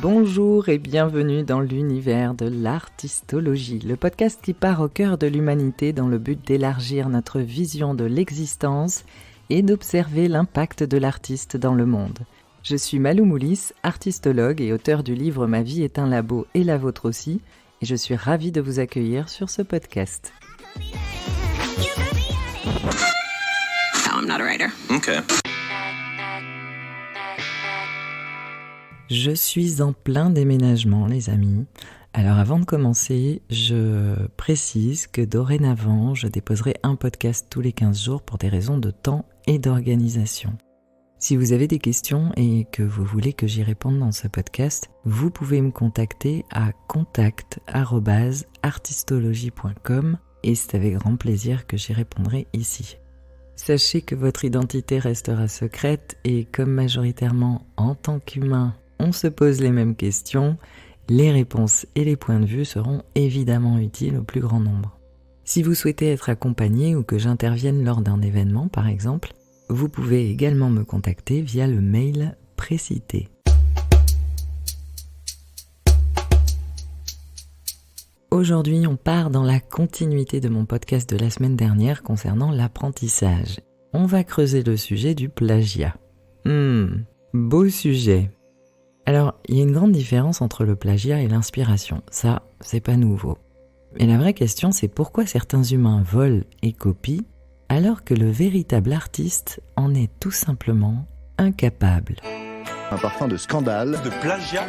Bonjour et bienvenue dans l'univers de l'artistologie, le podcast qui part au cœur de l'humanité dans le but d'élargir notre vision de l'existence et d'observer l'impact de l'artiste dans le monde. Je suis Malou Moulis, artistologue et auteur du livre « Ma vie est un labo et la vôtre aussi » et je suis ravie de vous accueillir sur ce podcast. No, I'm not a writer. Okay. Je suis en plein déménagement, les amis. Alors avant de commencer, je précise que dorénavant, je déposerai un podcast tous les 15 jours pour des raisons de temps et d'organisation. Si vous avez des questions et que vous voulez que j'y réponde dans ce podcast, vous pouvez me contacter à contact@artistologie.com et c'est avec grand plaisir que j'y répondrai ici. Sachez que votre identité restera secrète et comme majoritairement en tant qu'humain, on se pose les mêmes questions, les réponses et les points de vue seront évidemment utiles au plus grand nombre. Si vous souhaitez être accompagné ou que j'intervienne lors d'un événement par exemple, vous pouvez également me contacter via le mail précité. Aujourd'hui, on part dans la continuité de mon podcast de la semaine dernière concernant l'apprentissage. On va creuser le sujet du plagiat. Beau sujet. Alors, il y a une grande différence entre le plagiat et l'inspiration. Ça, c'est pas nouveau. Mais la vraie question, c'est pourquoi certains humains volent et copient alors que le véritable artiste en est tout simplement incapable. Un parfum de scandale, De plagiat.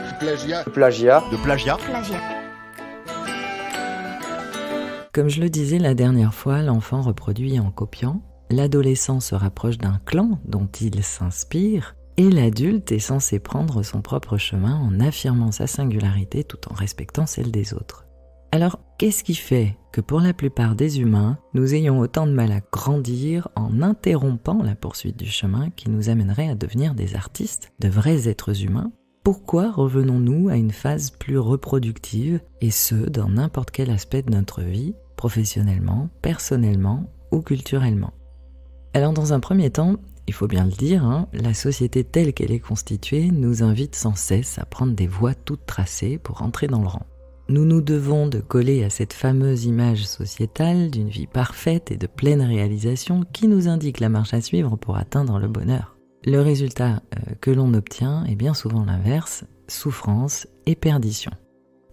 de plagiat. Comme je le disais la dernière fois, l'enfant reproduit en copiant, l'adolescent se rapproche d'un clan dont il s'inspire, et l'adulte est censé prendre son propre chemin en affirmant sa singularité tout en respectant celle des autres. Alors, qu'est-ce qui fait que pour la plupart des humains, nous ayons autant de mal à grandir en interrompant la poursuite du chemin qui nous amènerait à devenir des artistes, de vrais êtres humains? Pourquoi revenons-nous à une phase plus reproductive, et ce, dans n'importe quel aspect de notre vie, professionnellement, personnellement ou culturellement? Alors dans un premier temps, il faut bien le dire, la société telle qu'elle est constituée nous invite sans cesse à prendre des voies toutes tracées pour entrer dans le rang. Nous nous devons de coller à cette fameuse image sociétale d'une vie parfaite et de pleine réalisation qui nous indique la marche à suivre pour atteindre le bonheur. Le résultat que l'on obtient est bien souvent l'inverse, souffrance et perdition.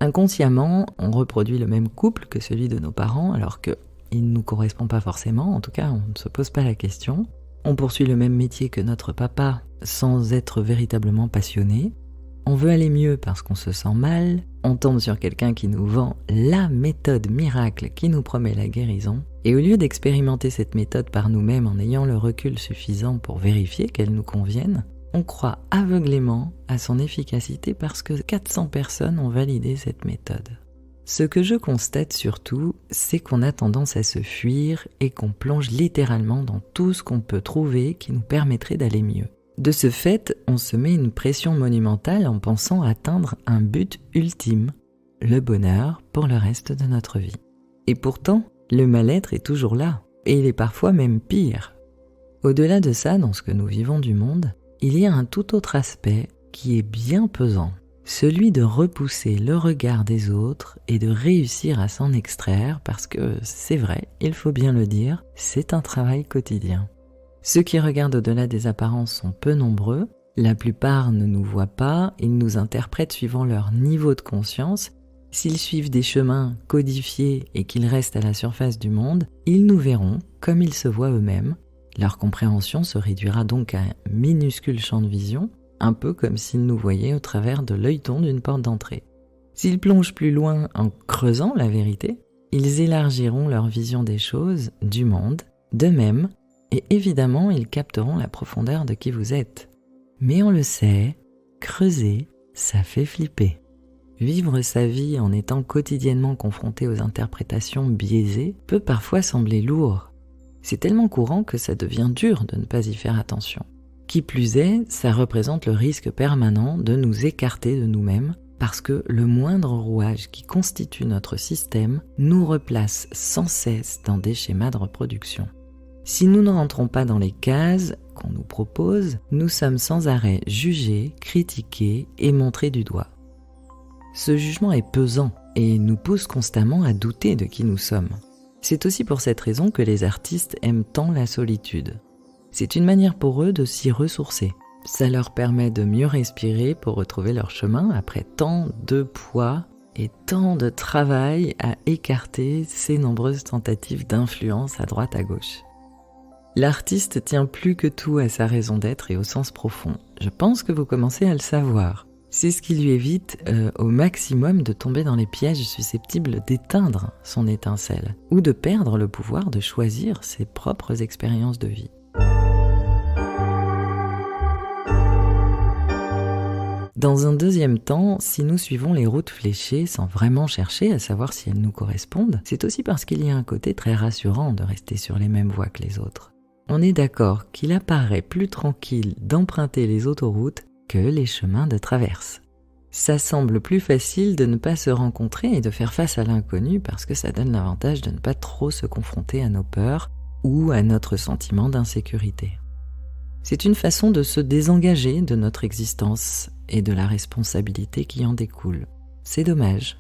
Inconsciemment, on reproduit le même couple que celui de nos parents alors qu'il ne nous correspond pas forcément, en tout cas on ne se pose pas la question. On poursuit le même métier que notre papa sans être véritablement passionné. On veut aller mieux parce qu'on se sent mal. On tombe sur quelqu'un qui nous vend la méthode miracle qui nous promet la guérison. Et au lieu d'expérimenter cette méthode par nous-mêmes en ayant le recul suffisant pour vérifier qu'elle nous convienne, on croit aveuglément à son efficacité parce que 400 personnes ont validé cette méthode. Ce que je constate surtout, c'est qu'on a tendance à se fuir et qu'on plonge littéralement dans tout ce qu'on peut trouver qui nous permettrait d'aller mieux. De ce fait, on se met une pression monumentale en pensant atteindre un but ultime, le bonheur pour le reste de notre vie. Et pourtant, le mal-être est toujours là, et il est parfois même pire. Au-delà de ça, dans ce que nous vivons du monde, il y a un tout autre aspect qui est bien pesant. Celui de repousser le regard des autres et de réussir à s'en extraire parce que, c'est vrai, il faut bien le dire, c'est un travail quotidien. Ceux qui regardent au-delà des apparences sont peu nombreux, la plupart ne nous voient pas, ils nous interprètent suivant leur niveau de conscience. S'ils suivent des chemins codifiés et qu'ils restent à la surface du monde, ils nous verront comme ils se voient eux-mêmes. Leur compréhension se réduira donc à un minuscule champ de vision, un peu comme s'ils nous voyaient au travers de l'œilleton d'une porte d'entrée. S'ils plongent plus loin en creusant la vérité, ils élargiront leur vision des choses, du monde, d'eux-mêmes, et évidemment ils capteront la profondeur de qui vous êtes. Mais on le sait, creuser, ça fait flipper. Vivre sa vie en étant quotidiennement confronté aux interprétations biaisées peut parfois sembler lourd. C'est tellement courant que ça devient dur de ne pas y faire attention. Qui plus est, ça représente le risque permanent de nous écarter de nous-mêmes parce que le moindre rouage qui constitue notre système nous replace sans cesse dans des schémas de reproduction. Si nous ne rentrons pas dans les cases, qu'on nous propose, nous sommes sans arrêt jugés, critiqués et montrés du doigt. Ce jugement est pesant et nous pousse constamment à douter de qui nous sommes. C'est aussi pour cette raison que les artistes aiment tant la solitude. C'est une manière pour eux de s'y ressourcer. Ça leur permet de mieux respirer pour retrouver leur chemin après tant de poids et tant de travail à écarter ces nombreuses tentatives d'influence à droite à gauche. L'artiste tient plus que tout à sa raison d'être et au sens profond. Je pense que vous commencez à le savoir. C'est ce qui lui évite au maximum de tomber dans les pièges susceptibles d'éteindre son étincelle ou de perdre le pouvoir de choisir ses propres expériences de vie. Dans un deuxième temps, si nous suivons les routes fléchées sans vraiment chercher à savoir si elles nous correspondent, c'est aussi parce qu'il y a un côté très rassurant de rester sur les mêmes voies que les autres. On est d'accord qu'il apparaît plus tranquille d'emprunter les autoroutes que les chemins de traverse. Ça semble plus facile de ne pas se rencontrer et de faire face à l'inconnu parce que ça donne l'avantage de ne pas trop se confronter à nos peurs ou à notre sentiment d'insécurité. C'est une façon de se désengager de notre existence et de la responsabilité qui en découle. C'est dommage.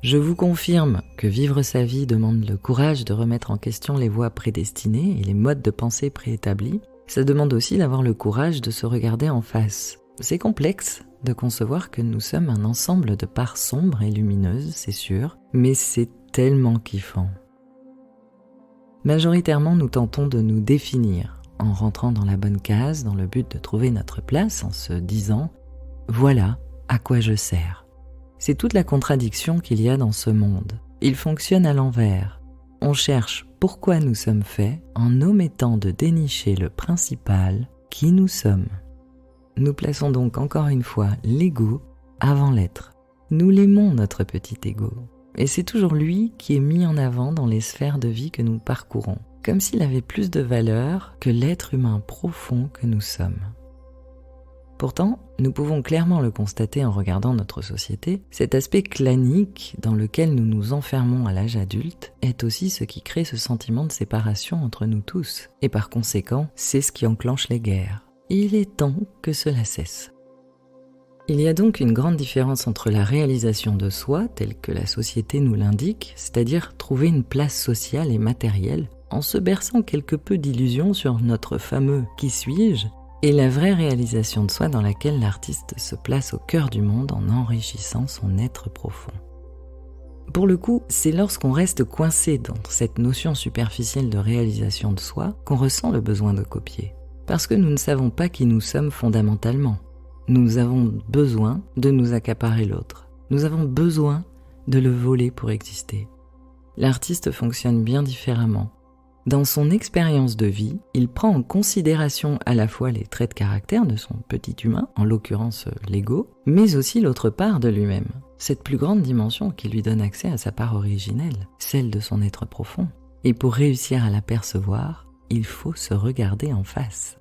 Je vous confirme que vivre sa vie demande le courage de remettre en question les voies prédestinées et les modes de pensée préétablis. Ça demande aussi d'avoir le courage de se regarder en face. C'est complexe de concevoir que nous sommes un ensemble de parts sombres et lumineuses, c'est sûr, mais c'est tellement kiffant. Majoritairement, nous tentons de nous définir en rentrant dans la bonne case dans le but de trouver notre place en se disant « Voilà à quoi je sers ». C'est toute la contradiction qu'il y a dans ce monde. Il fonctionne à l'envers. On cherche pourquoi nous sommes faits en omettant de dénicher le principal, qui nous sommes. Nous plaçons donc encore une fois l'ego avant l'être. Nous l'aimons, notre petit ego. Et c'est toujours lui qui est mis en avant dans les sphères de vie que nous parcourons, comme s'il avait plus de valeur que l'être humain profond que nous sommes. Pourtant, nous pouvons clairement le constater en regardant notre société, cet aspect clanique dans lequel nous nous enfermons à l'âge adulte est aussi ce qui crée ce sentiment de séparation entre nous tous, et par conséquent, c'est ce qui enclenche les guerres. Il est temps que cela cesse. Il y a donc une grande différence entre la réalisation de soi, telle que la société nous l'indique, c'est-à-dire trouver une place sociale et matérielle, en se berçant quelque peu d'illusions sur notre fameux « qui suis-je » et la vraie réalisation de soi dans laquelle l'artiste se place au cœur du monde en enrichissant son être profond. Pour le coup, c'est lorsqu'on reste coincé dans cette notion superficielle de réalisation de soi qu'on ressent le besoin de copier. Parce que nous ne savons pas qui nous sommes fondamentalement. Nous avons besoin de nous accaparer l'autre. Nous avons besoin de le voler pour exister. L'artiste fonctionne bien différemment. Dans son expérience de vie, il prend en considération à la fois les traits de caractère de son petit humain, en l'occurrence l'ego, mais aussi l'autre part de lui-même, cette plus grande dimension qui lui donne accès à sa part originelle, celle de son être profond. Et pour réussir à l'apercevoir, il faut se regarder en face.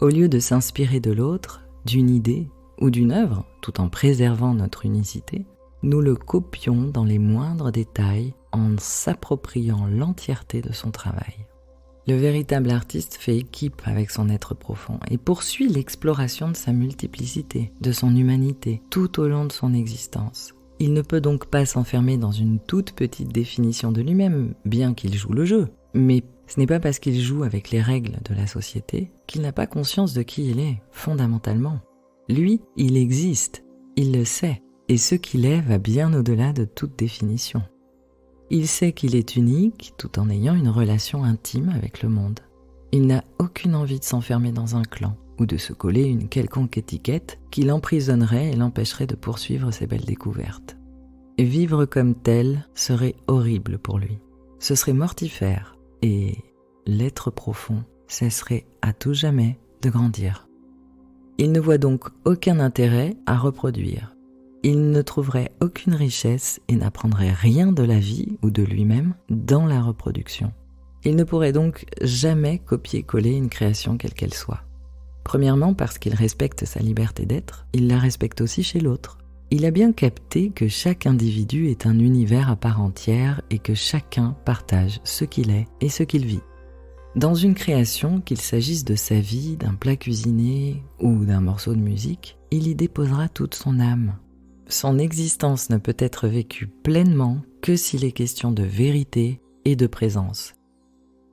Au lieu de s'inspirer de l'autre, d'une idée ou d'une œuvre, tout en préservant notre unicité, nous le copions dans les moindres détails en s'appropriant l'entièreté de son travail. Le véritable artiste fait équipe avec son être profond et poursuit l'exploration de sa multiplicité, de son humanité, tout au long de son existence. Il ne peut donc pas s'enfermer dans une toute petite définition de lui-même, bien qu'il joue le jeu. Mais ce n'est pas parce qu'il joue avec les règles de la société qu'il n'a pas conscience de qui il est, fondamentalement. Lui, il existe, il le sait, et ce qu'il est va bien au-delà de toute définition. Il sait qu'il est unique tout en ayant une relation intime avec le monde. Il n'a aucune envie de s'enfermer dans un clan ou de se coller une quelconque étiquette qui l'emprisonnerait et l'empêcherait de poursuivre ses belles découvertes. Vivre comme tel serait horrible pour lui. Ce serait mortifère et l'être profond cesserait à tout jamais de grandir. Il ne voit donc aucun intérêt à reproduire. Il ne trouverait aucune richesse et n'apprendrait rien de la vie ou de lui-même dans la reproduction. Il ne pourrait donc jamais copier-coller une création quelle qu'elle soit. Premièrement parce qu'il respecte sa liberté d'être, il la respecte aussi chez l'autre. Il a bien capté que chaque individu est un univers à part entière et que chacun partage ce qu'il est et ce qu'il vit. Dans une création, qu'il s'agisse de sa vie, d'un plat cuisiné ou d'un morceau de musique, il y déposera toute son âme. Son existence ne peut être vécue pleinement que s'il est question de vérité et de présence.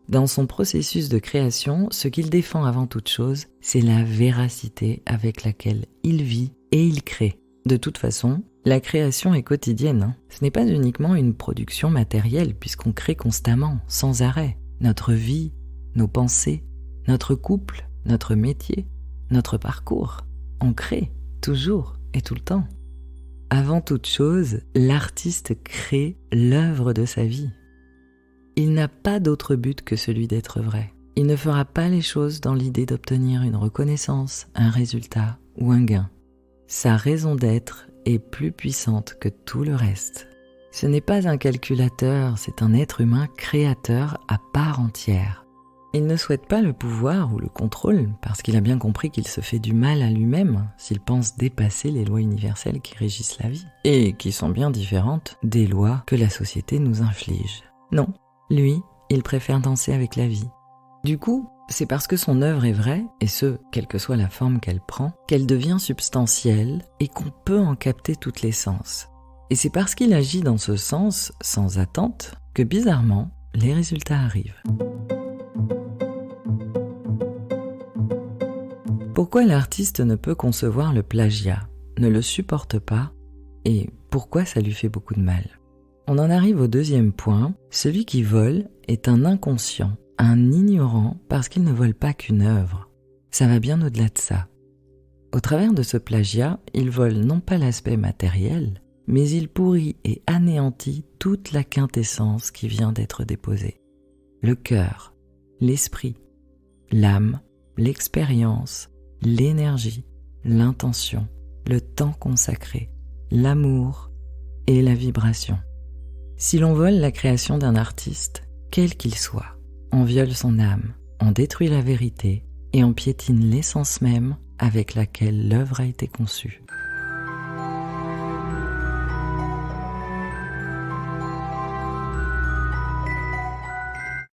Dans son processus de création, ce qu'il défend avant toute chose, c'est la véracité avec laquelle il vit et il crée. De toute façon, la création est quotidienne. Ce n'est pas uniquement une production matérielle puisqu'on crée constamment, sans arrêt. Notre vie, nos pensées, notre couple, notre métier, notre parcours. On crée, toujours et tout le temps. Avant toute chose, l'artiste crée l'œuvre de sa vie. Il n'a pas d'autre but que celui d'être vrai. Il ne fera pas les choses dans l'idée d'obtenir une reconnaissance, un résultat ou un gain. Sa raison d'être est plus puissante que tout le reste. Ce n'est pas un calculateur, c'est un être humain créateur à part entière. Il ne souhaite pas le pouvoir ou le contrôle parce qu'il a bien compris qu'il se fait du mal à lui-même s'il pense dépasser les lois universelles qui régissent la vie et qui sont bien différentes des lois que la société nous inflige. Non, lui, il préfère danser avec la vie. Du coup, c'est parce que son œuvre est vraie, et ce, quelle que soit la forme qu'elle prend, qu'elle devient substantielle et qu'on peut en capter toute l'essence. Et c'est parce qu'il agit dans ce sens, sans attente, que bizarrement, les résultats arrivent. Pourquoi l'artiste ne peut concevoir le plagiat, ne le supporte pas, et pourquoi ça lui fait beaucoup de mal? On en arrive au deuxième point, celui qui vole est un inconscient, un ignorant parce qu'il ne vole pas qu'une œuvre. Ça va bien au-delà de ça. Au travers de ce plagiat, il vole non pas l'aspect matériel, mais il pourrit et anéantit toute la quintessence qui vient d'être déposée. Le cœur, l'esprit, l'âme, l'expérience, l'énergie, l'intention, le temps consacré, l'amour et la vibration. Si l'on vole la création d'un artiste, quel qu'il soit, on viole son âme, on détruit la vérité et on piétine l'essence même avec laquelle l'œuvre a été conçue.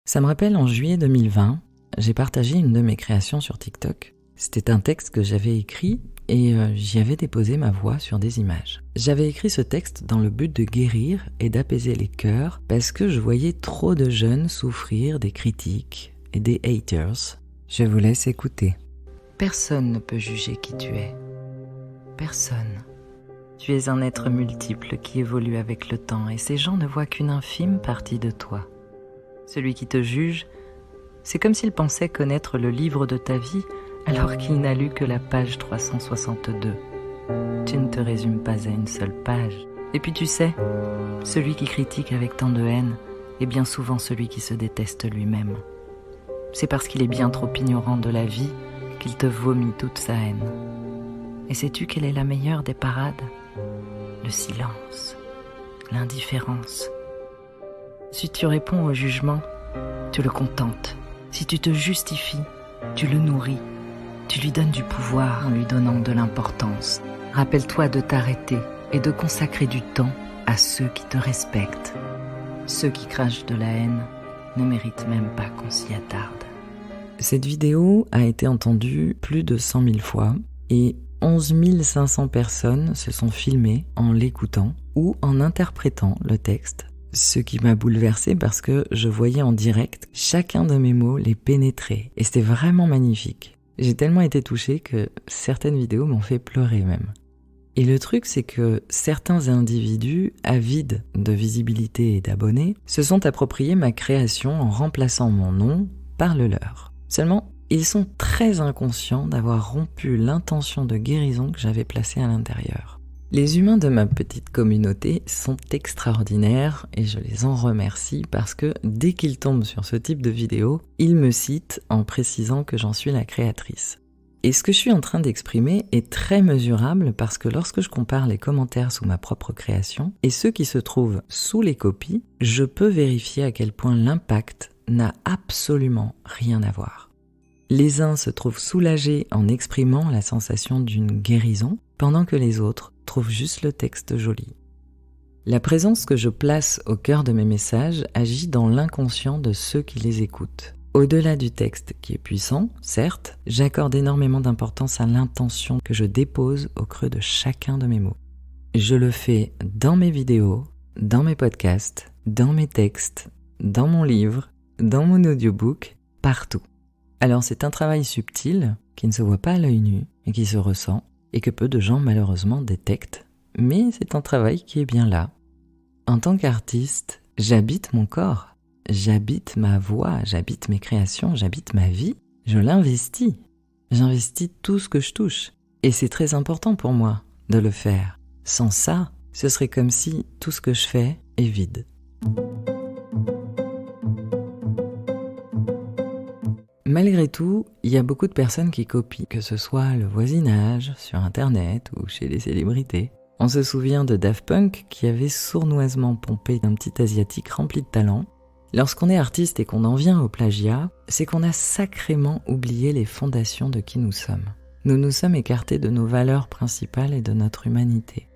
Ça me rappelle en juillet 2020, j'ai partagé une de mes créations sur TikTok. C'était un texte que j'avais écrit et j'y avais déposé ma voix sur des images. J'avais écrit ce texte dans le but de guérir et d'apaiser les cœurs parce que je voyais trop de jeunes souffrir des critiques et des haters. Je vous laisse écouter. Personne ne peut juger qui tu es. Personne. Tu es un être multiple qui évolue avec le temps et ces gens ne voient qu'une infime partie de toi. Celui qui te juge, c'est comme s'il pensait connaître le livre de ta vie alors qu'il n'a lu que la page 362. Tu ne te résumes pas à une seule page. Et puis tu sais, celui qui critique avec tant de haine est bien souvent celui qui se déteste lui-même. C'est parce qu'il est bien trop ignorant de la vie qu'il te vomit toute sa haine. Et sais-tu quelle est la meilleure des parades? Le silence, l'indifférence. Si tu réponds au jugement, tu le contentes. Si tu te justifies, tu le nourris. Tu lui donnes du pouvoir en lui donnant de l'importance. Rappelle-toi de t'arrêter et de consacrer du temps à ceux qui te respectent. Ceux qui crachent de la haine ne méritent même pas qu'on s'y attarde. Cette vidéo a été entendue plus de 100 000 fois et 11 500 personnes se sont filmées en l'écoutant ou en interprétant le texte. Ce qui m'a bouleversée parce que je voyais en direct chacun de mes mots les pénétrer et c'était vraiment magnifique. J'ai tellement été touchée que certaines vidéos m'ont fait pleurer même. Et le truc, c'est que certains individus, avides de visibilité et d'abonnés, se sont appropriés ma création en remplaçant mon nom par le leur. Seulement, ils sont très inconscients d'avoir rompu l'intention de guérison que j'avais placée à l'intérieur. Les humains de ma petite communauté sont extraordinaires et je les en remercie parce que dès qu'ils tombent sur ce type de vidéo, ils me citent en précisant que j'en suis la créatrice. Et ce que je suis en train d'exprimer est très mesurable parce que lorsque je compare les commentaires sous ma propre création et ceux qui se trouvent sous les copies, je peux vérifier à quel point l'impact n'a absolument rien à voir. Les uns se trouvent soulagés en exprimant la sensation d'une guérison, pendant que les autres trouvent juste le texte joli. La présence que je place au cœur de mes messages agit dans l'inconscient de ceux qui les écoutent. Au-delà du texte qui est puissant, certes, j'accorde énormément d'importance à l'intention que je dépose au creux de chacun de mes mots. Je le fais dans mes vidéos, dans mes podcasts, dans mes textes, dans mon livre, dans mon audiobook, partout. Alors c'est un travail subtil qui ne se voit pas à l'œil nu et qui se ressent et que peu de gens malheureusement détectent, mais c'est un travail qui est bien là. En tant qu'artiste, j'habite mon corps. J'habite ma voix, j'habite mes créations, j'habite ma vie, je l'investis. J'investis tout ce que je touche. Et c'est très important pour moi de le faire. Sans ça, ce serait comme si tout ce que je fais est vide. Malgré tout, il y a beaucoup de personnes qui copient, que ce soit le voisinage, sur Internet ou chez les célébrités. On se souvient de Daft Punk qui avait sournoisement pompé un petit asiatique rempli de talent. Lorsqu'on est artiste et qu'on en vient au plagiat, c'est qu'on a sacrément oublié les fondations de qui nous sommes. Nous nous sommes écartés de nos valeurs principales et de notre humanité.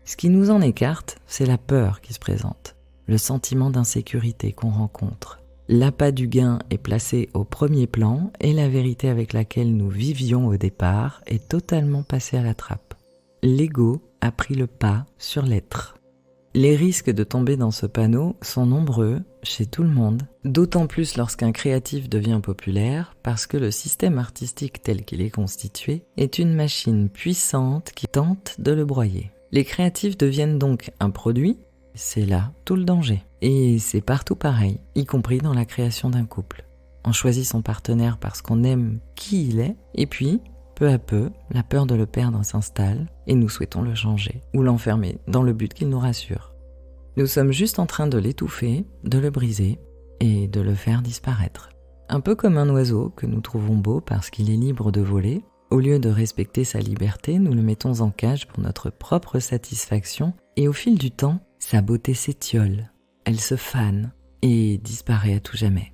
Ce qui nous en écarte, c'est la peur qui se présente, le sentiment d'insécurité qu'on rencontre. L'appât du gain est placé au premier plan et la vérité avec laquelle nous vivions au départ est totalement passée à la trappe. L'ego a pris le pas sur l'être. Les risques de tomber dans ce panneau sont nombreux chez tout le monde, d'autant plus lorsqu'un créatif devient populaire, parce que le système artistique tel qu'il est constitué est une machine puissante qui tente de le broyer. Les créatifs deviennent donc un produit, c'est là tout le danger. Et c'est partout pareil, y compris dans la création d'un couple. On choisit son partenaire parce qu'on aime qui il est, et puis, peu à peu, la peur de le perdre s'installe et nous souhaitons le changer ou l'enfermer dans le but qu'il nous rassure. Nous sommes juste en train de l'étouffer, de le briser et de le faire disparaître. Un peu comme un oiseau que nous trouvons beau parce qu'il est libre de voler, au lieu de respecter sa liberté, nous le mettons en cage pour notre propre satisfaction et au fil du temps, sa beauté s'étiole, elle se fane et disparaît à tout jamais.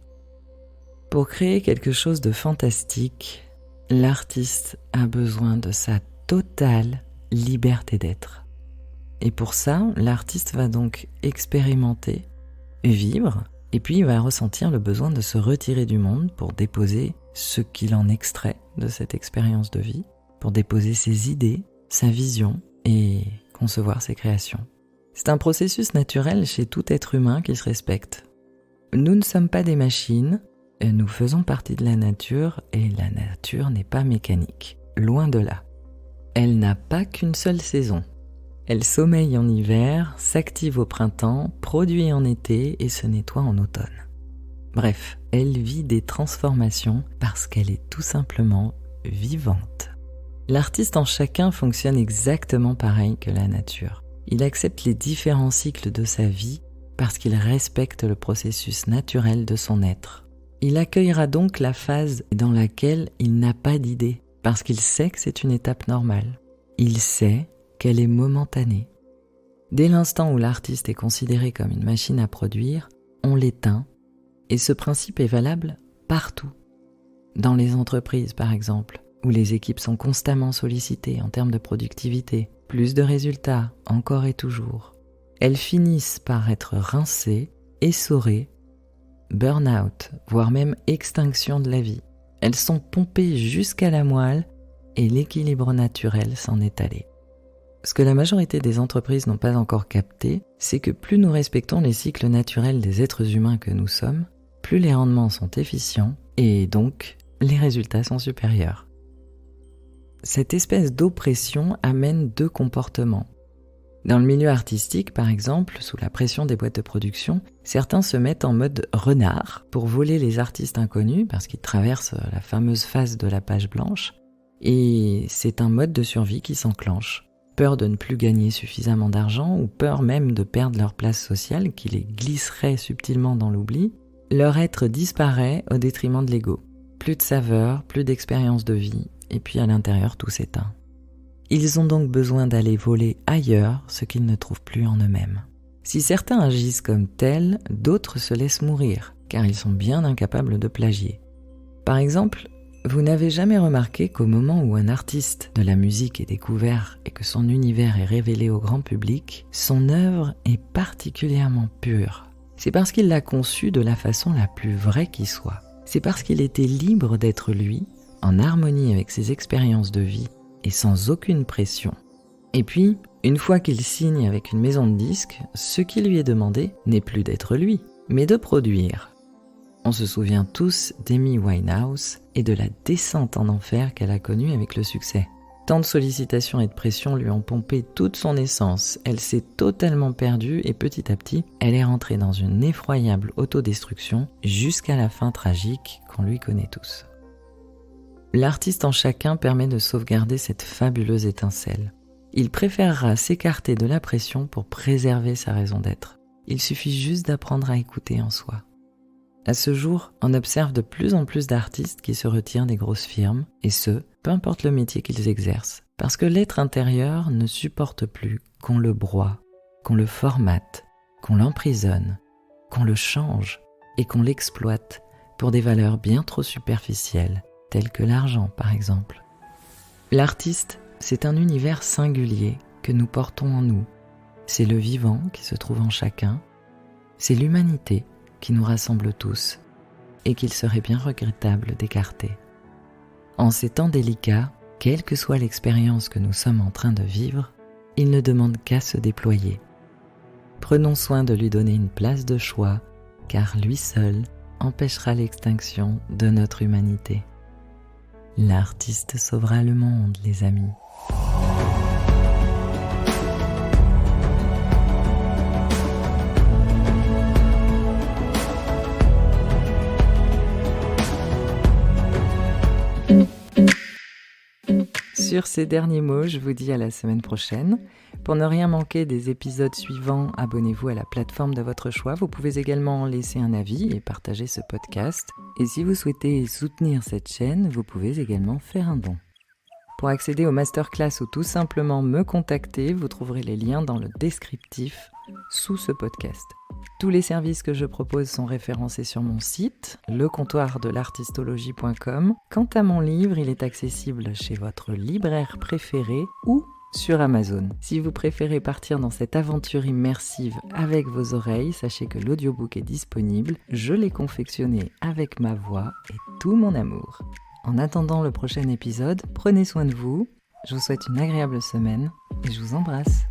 Pour créer quelque chose de fantastique, l'artiste a besoin de sa totale liberté d'être. Et pour ça, l'artiste va donc expérimenter, vivre, et puis il va ressentir le besoin de se retirer du monde pour déposer ce qu'il en extrait de cette expérience de vie, pour déposer ses idées, sa vision et concevoir ses créations. C'est un processus naturel chez tout être humain qui se respecte. Nous ne sommes pas des machines, nous faisons partie de la nature et la nature n'est pas mécanique, loin de là. Elle n'a pas qu'une seule saison. Elle sommeille en hiver, s'active au printemps, produit en été et se nettoie en automne. Bref, elle vit des transformations parce qu'elle est tout simplement vivante. L'artiste en chacun fonctionne exactement pareil que la nature. Il accepte les différents cycles de sa vie parce qu'il respecte le processus naturel de son être. Il accueillera donc la phase dans laquelle il n'a pas d'idée parce qu'il sait que c'est une étape normale. Il sait qu'elle est momentanée. Dès l'instant où l'artiste est considéré comme une machine à produire, on l'éteint, et ce principe est valable partout. Dans les entreprises, par exemple, où les équipes sont constamment sollicitées en termes de productivité, plus de résultats, encore et toujours. Elles finissent par être rincées, essorées, burn-out, voire même extinction de la vie. Elles sont pompées jusqu'à la moelle, et l'équilibre naturel s'en est allé. Ce que la majorité des entreprises n'ont pas encore capté, c'est que plus nous respectons les cycles naturels des êtres humains que nous sommes, plus les rendements sont efficients et donc les résultats sont supérieurs. Cette espèce d'oppression amène deux comportements. Dans le milieu artistique, par exemple, sous la pression des boîtes de production, certains se mettent en mode renard pour voler les artistes inconnus parce qu'ils traversent la fameuse phase de la page blanche et c'est un mode de survie qui s'enclenche. Peur de ne plus gagner suffisamment d'argent ou peur même de perdre leur place sociale qui les glisserait subtilement dans l'oubli, leur être disparaît au détriment de l'ego. Plus de saveur, plus d'expérience de vie, et puis à l'intérieur tout s'éteint. Ils ont donc besoin d'aller voler ailleurs ce qu'ils ne trouvent plus en eux-mêmes. Si certains agissent comme tels, d'autres se laissent mourir, car ils sont bien incapables de plagier. Par exemple, vous n'avez jamais remarqué qu'au moment où un artiste de la musique est découvert et que son univers est révélé au grand public, son œuvre est particulièrement pure. C'est parce qu'il l'a conçue de la façon la plus vraie qui soit. C'est parce qu'il était libre d'être lui, en harmonie avec ses expériences de vie et sans aucune pression. Et puis, une fois qu'il signe avec une maison de disques, ce qui lui est demandé n'est plus d'être lui, mais de produire. On se souvient tous d'Amy Winehouse et de la descente en enfer qu'elle a connue avec le succès. Tant de sollicitations et de pression lui ont pompé toute son essence, elle s'est totalement perdue et petit à petit, elle est rentrée dans une effroyable autodestruction jusqu'à la fin tragique qu'on lui connaît tous. L'artiste en chacun permet de sauvegarder cette fabuleuse étincelle. Il préférera s'écarter de la pression pour préserver sa raison d'être. Il suffit juste d'apprendre à écouter en soi. À ce jour, on observe de plus en plus d'artistes qui se retirent des grosses firmes, et ce, peu importe le métier qu'ils exercent, parce que l'être intérieur ne supporte plus qu'on le broie, qu'on le formate, qu'on l'emprisonne, qu'on le change et qu'on l'exploite pour des valeurs bien trop superficielles, telles que l'argent par exemple. L'artiste, c'est un univers singulier que nous portons en nous. C'est le vivant qui se trouve en chacun, c'est l'humanité qui nous rassemble tous et qu'il serait bien regrettable d'écarter. En ces temps délicats, quelle que soit l'expérience que nous sommes en train de vivre, il ne demande qu'à se déployer. Prenons soin de lui donner une place de choix, car lui seul empêchera l'extinction de notre humanité. L'artiste sauvera le monde, les amis. Sur ces derniers mots, je vous dis à la semaine prochaine. Pour ne rien manquer des épisodes suivants, abonnez-vous à la plateforme de votre choix. Vous pouvez également laisser un avis et partager ce podcast. Et si vous souhaitez soutenir cette chaîne, vous pouvez également faire un don. Pour accéder aux masterclass ou tout simplement me contacter, vous trouverez les liens dans le descriptif sous ce podcast. Tous les services que je propose sont référencés sur mon site, lecomptoirdelartistologie.com. Quant à mon livre, il est accessible chez votre libraire préféré ou sur Amazon. Si vous préférez partir dans cette aventure immersive avec vos oreilles, sachez que l'audiobook est disponible. Je l'ai confectionné avec ma voix et tout mon amour. En attendant le prochain épisode, prenez soin de vous. Je vous souhaite une agréable semaine et je vous embrasse.